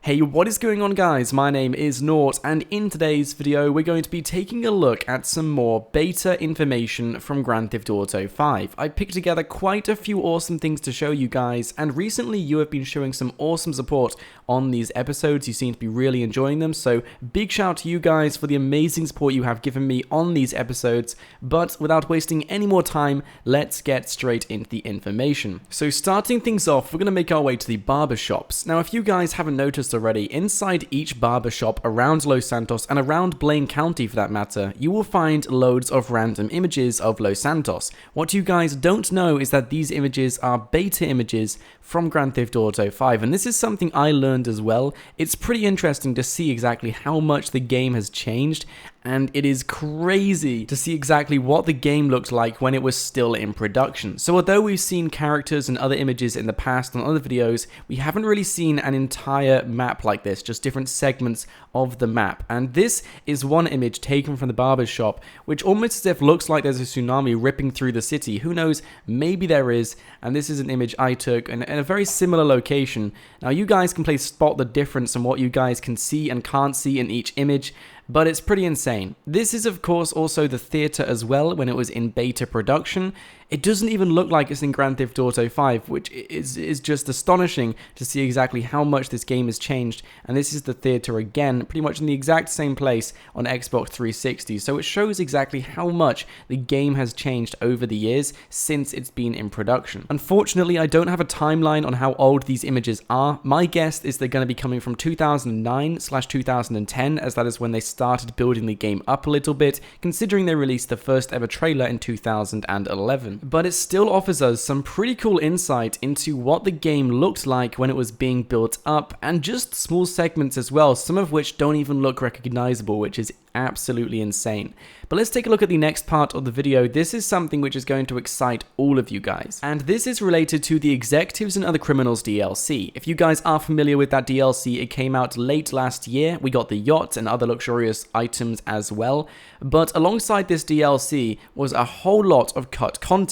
Hey, what is going on guys? My name is Nort, and in today's video we're going to be taking a look at some more beta information from Grand Theft Auto 5. I picked together quite a few awesome things to show you guys, and recently you have been showing some awesome support on these episodes. You seem to be really enjoying them, so big shout out to you guys for the amazing support you have given me on these episodes. But without wasting any more time, let's get straight into the information. So starting things off, we're going to make our way to the barbershops. Now if you guys haven't noticed already, inside each barbershop around Los Santos and around Blaine County for that matter, you will find loads of random images of Los Santos. What you guys don't know is that these images are beta images from Grand Theft Auto 5, and this is something I learned as well. It's pretty interesting to see exactly how much the game has changed, and it is crazy to see exactly what the game looked like when it was still in production. So although we've seen characters and other images in the past on other videos, we haven't really seen an entire map like this, just different segments of the map. And this is one image taken from the barbershop, which almost as if looks like there's a tsunami ripping through the city. Who knows, maybe there is, and this is an image I took in a very similar location. Now you guys can spot the difference in what you guys can see and can't see in each image, but it's pretty insane. This is of course also the theater as well when it was in beta production. It doesn't even look like it's in Grand Theft Auto 5, which is just astonishing to see exactly how much this game has changed. And this is the theater again, pretty much in the exact same place on Xbox 360. So it shows exactly how much the game has changed over the years since it's been in production. Unfortunately, I don't have a timeline on how old these images are. My guess is they're going to be coming from 2009/2010, as that is when they started building the game up a little bit, considering they released the first ever trailer in 2011. But it still offers us some pretty cool insight into what the game looked like when it was being built up, and just small segments as well, some of which don't even look recognizable, which is absolutely insane. But let's take a look at the next part of the video. This is something which is going to excite all of you guys, and this is related to the Executives and Other Criminals DLC. If you guys are familiar with that DLC, it came out late last year. We got the yacht and other luxurious items as well, but alongside this DLC was a whole lot of cut content.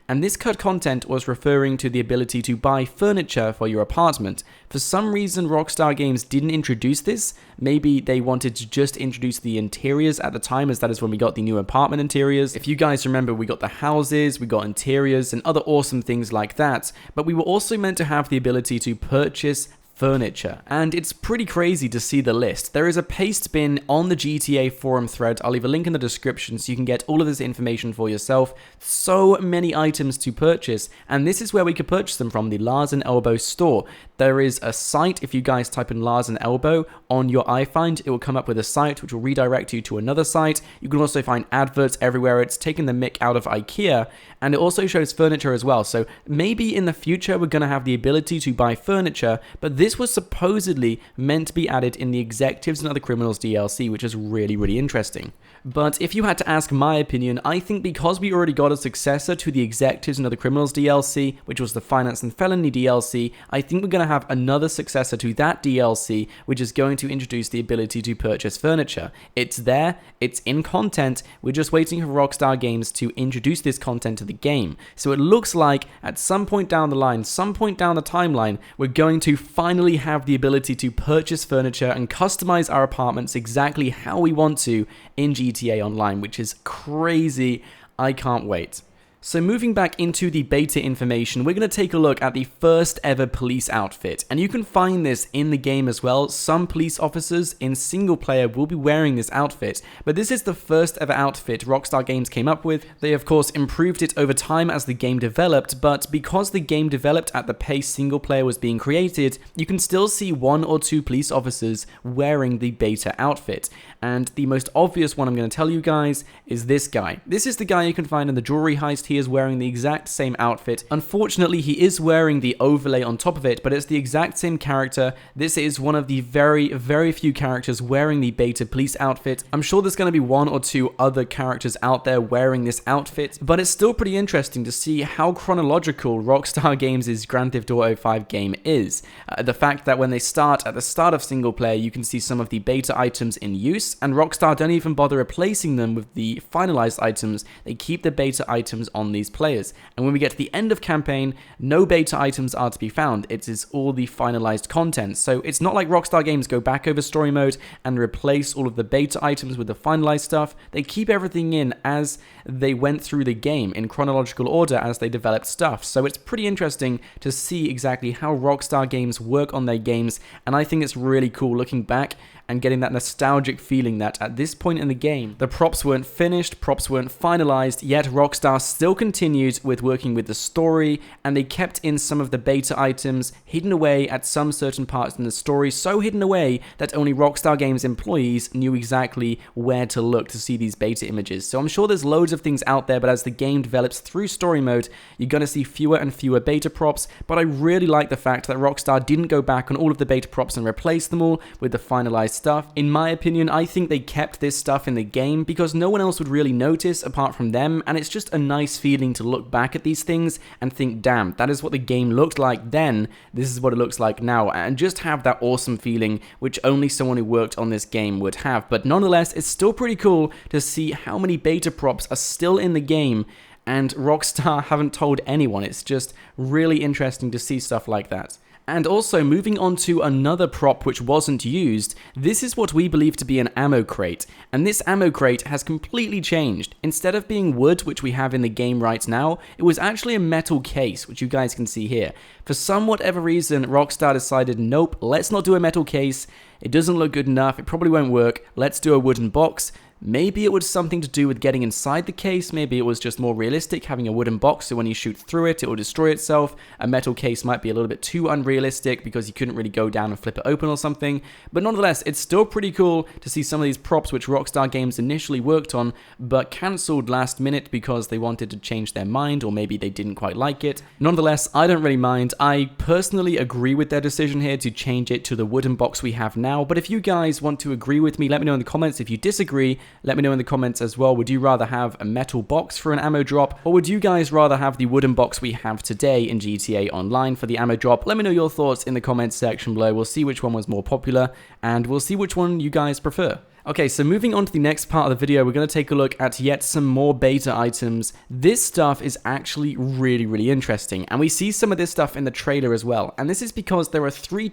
And this cut content was referring to the ability to buy furniture for your apartment. For some reason, Rockstar Games didn't introduce this. Maybe they wanted to just introduce the interiors at the time, as that is when we got the new apartment interiors. If you guys remember, we got the houses, we got interiors, and other awesome things like that. But we were also meant to have the ability to purchase furniture, and it's pretty crazy to see the list. There is a paste bin on the GTA forum thread. I'll leave a link in the description so you can get all of this information for yourself. So many items to purchase, and this is where we could purchase them from, the Lars and Elbow store. There is a site. If you guys type in Lars and Elbow on your iFind, it will come up with a site which will redirect you to another site. You can also find adverts everywhere. It's taken the mick out of IKEA, and it also shows furniture as well. So maybe in the future we're going to have the ability to buy furniture, but this was supposedly meant to be added in the Executives and Other Criminals DLC, which is really interesting. But if you had to ask my opinion, I think because we already got a successor to the Executives and Other Criminals DLC, which was the Finance and Felony DLC, I think we're going to have another successor to that DLC, which is going to introduce the ability to purchase furniture. It's there, it's in content, we're just waiting for Rockstar Games to introduce this content to the game. So it looks like at some point down the line, some point down the timeline, we're going to finally have the ability to purchase furniture and customize our apartments exactly how we want to in GTA Online, which is crazy. I can't wait. So moving back into the beta information, we're going to take a look at the first ever police outfit, and you can find this in the game as well. Some police officers in single player will be wearing this outfit, but this is the first ever outfit Rockstar Games came up with. They of course improved it over time as the game developed, but because the game developed at the pace single player was being created, you can still see 1 or 2 police officers wearing the beta outfit. And the most obvious one I'm going to tell you guys is this guy. This is the guy you can find in the jewelry heist. He is wearing the exact same outfit. Unfortunately, he is wearing the overlay on top of it, but it's the exact same character. This is one of the very few characters wearing the beta police outfit. I'm sure there's going to be 1 or 2 other characters out there wearing this outfit, but it's still pretty interesting to see how chronological Rockstar Games' Grand Theft Auto 5 game is. The fact that when they start at the start of single player, you can see some of the beta items in use, and Rockstar don't even bother replacing them with the finalized items. They keep the beta items on on these players. And when we get to the end of campaign, no beta items are to be found. It is all the finalized content. So it's not like Rockstar Games go back over story mode and replace all of the beta items with the finalized stuff. They keep everything in as they went through the game in chronological order as they developed stuff. So it's pretty interesting to see exactly how Rockstar Games work on their games, and I think it's really cool looking back and getting that nostalgic feeling that at this point in the game, the props weren't finished, props weren't finalized, yet Rockstar still continued with working with the story, and they kept in some of the beta items hidden away at some certain parts in the story, so hidden away that only Rockstar Games employees knew exactly where to look to see these beta images. So I'm sure there's loads of things out there, but as the game develops through story mode, you're going to see fewer and fewer beta props, but I really like the fact that Rockstar didn't go back on all of the beta props and replace them all with the finalized stuff. In my opinion, I think they kept this stuff in the game because no one else would really notice apart from them, and it's just a nice feeling to look back at these things and think, damn, that is what the game looked like then, this is what it looks like now, and just have that awesome feeling which only someone who worked on this game would have. But nonetheless, it's still pretty cool to see how many beta props are still in the game and Rockstar haven't told anyone. It's just really interesting to see stuff like that. And also, moving on to another prop which wasn't used, this is what we believe to be an ammo crate, and this ammo crate has completely changed. Instead of being wood, which we have in the game right now, it was actually a metal case, which you guys can see here. For some whatever reason, Rockstar decided, nope, let's not do a metal case, it doesn't look good enough, it probably won't work, let's do a wooden box. Maybe it was something to do with getting inside the case, maybe it was just more realistic having a wooden box so when you shoot through it, it will destroy itself. A metal case might be a little bit too unrealistic because you couldn't really go down and flip it open or something. But nonetheless, it's still pretty cool to see some of these props which Rockstar Games initially worked on but cancelled last minute because they wanted to change their mind or maybe they didn't quite like it. Nonetheless, I don't really mind. I personally agree with their decision here to change it to the wooden box we have now, but if you guys want to agree with me, let me know in the comments. If you disagree, let me know in the comments as well. Would you rather have a metal box for an ammo drop, or would you guys rather have the wooden box we have today in GTA Online for the ammo drop? Let me know your thoughts in the comments section below. We'll see which one was more popular, and we'll see which one you guys prefer. Okay, so moving on to the next part of the video, we're going to take a look at yet some more beta items. This stuff is actually really interesting, and we see some of this stuff in the trailer as well. And this is because there are three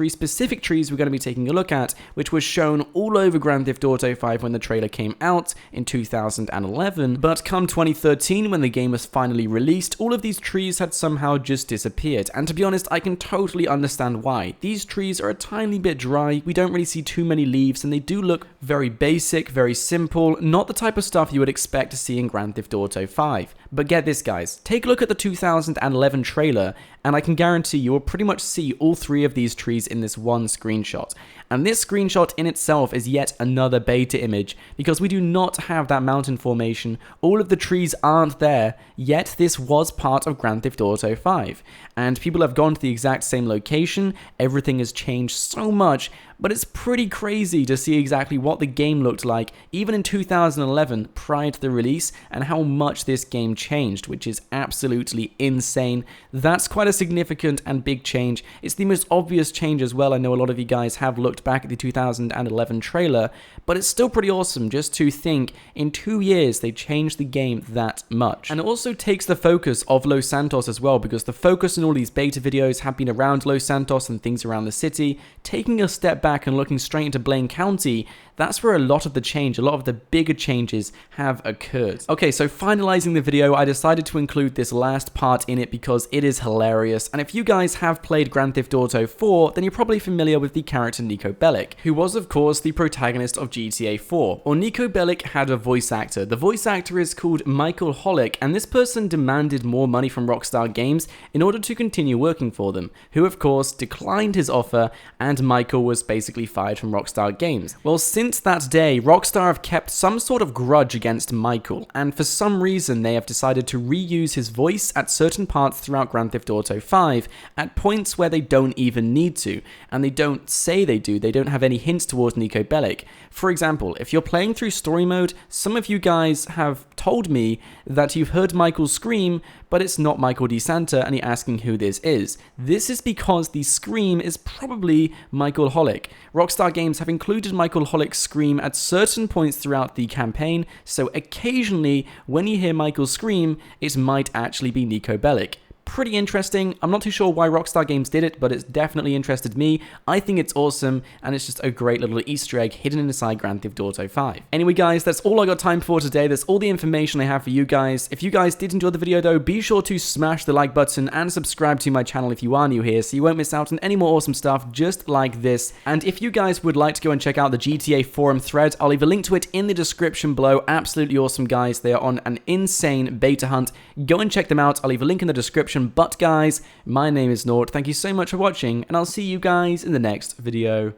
specific trees we're going to be taking a look at, which was shown all over Grand Theft Auto 5 when the trailer came out in 2011. But come 2013, when the game was finally released, all of these trees had somehow just disappeared. And to be honest, I can totally understand why. These trees are a tiny bit dry, we don't really see too many leaves, and they do look very basic, very simple, not the type of stuff you would expect to see in Grand Theft Auto 5. But get this, guys, take a look at the 2011 trailer, and I can guarantee you will pretty much see all three of these trees in this one screenshot. And this screenshot in itself is yet another beta image, because we do not have that mountain formation, all of the trees aren't there, yet this was part of Grand Theft Auto 5. And people have gone to the exact same location, everything has changed so much, but it's pretty crazy to see exactly what the game looked like, even in 2011, prior to the release, and how much this game changed, which is absolutely insane. That's quite a significant and big change. It's the most obvious change as well. I know a lot of you guys have looked back at the 2011 trailer, but it's still pretty awesome just to think in 2 years they changed the game that much. And it also takes the focus of Los Santos as well, because the focus in all these beta videos have been around Los Santos and things around the city. Taking a step back and looking straight into Blaine County, that's where a lot of the change, a lot of the bigger changes have occurred. Okay, so finalizing the video, I decided to include this last part in it because it is hilarious, and if you guys have played Grand Theft Auto 4, then you're probably familiar with the character Niko Bellic, who was of course the protagonist of GTA 4. Well, Niko Bellic had a voice actor. The voice actor is called Michael Holick, and this person demanded more money from Rockstar Games in order to continue working for them, who of course declined his offer, and Michael was basically fired from Rockstar Games. Well, since that day, Rockstar have kept some sort of grudge against Michael, and for some reason they have decided to reuse his voice at certain parts throughout Grand Theft Auto 5, at points where they don't even need to, and they don't say they do, they don't have any hints towards Niko Bellic. For example, if you're playing through story mode, some of you guys have told me that you've heard Michael scream, but it's not Michael DeSanta, and you're asking who this is. This is because the scream is probably Michael Holick. Rockstar Games have included Michael Michael Holick scream at certain points throughout the campaign, so occasionally when you hear Michael scream, it might actually be Niko Bellic. Pretty interesting. I'm not too sure why Rockstar Games did it, but it's definitely interested me. I think it's awesome, and it's just a great little Easter egg hidden inside Grand Theft Auto 5. Anyway, guys, that's all I got time for today. That's all the information I have for you guys. If you guys did enjoy the video, though, be sure to smash the like button and subscribe to my channel if you are new here, so you won't miss out on any more awesome stuff just like this. And if you guys would like to go and check out the GTA forum thread, I'll leave a link to it in the description below. Absolutely awesome, guys. They are on an insane beta hunt. Go and check them out. I'll leave a link in the description. But guys, my name is Nort. Thank you so much for watching, and I'll see you guys in the next video.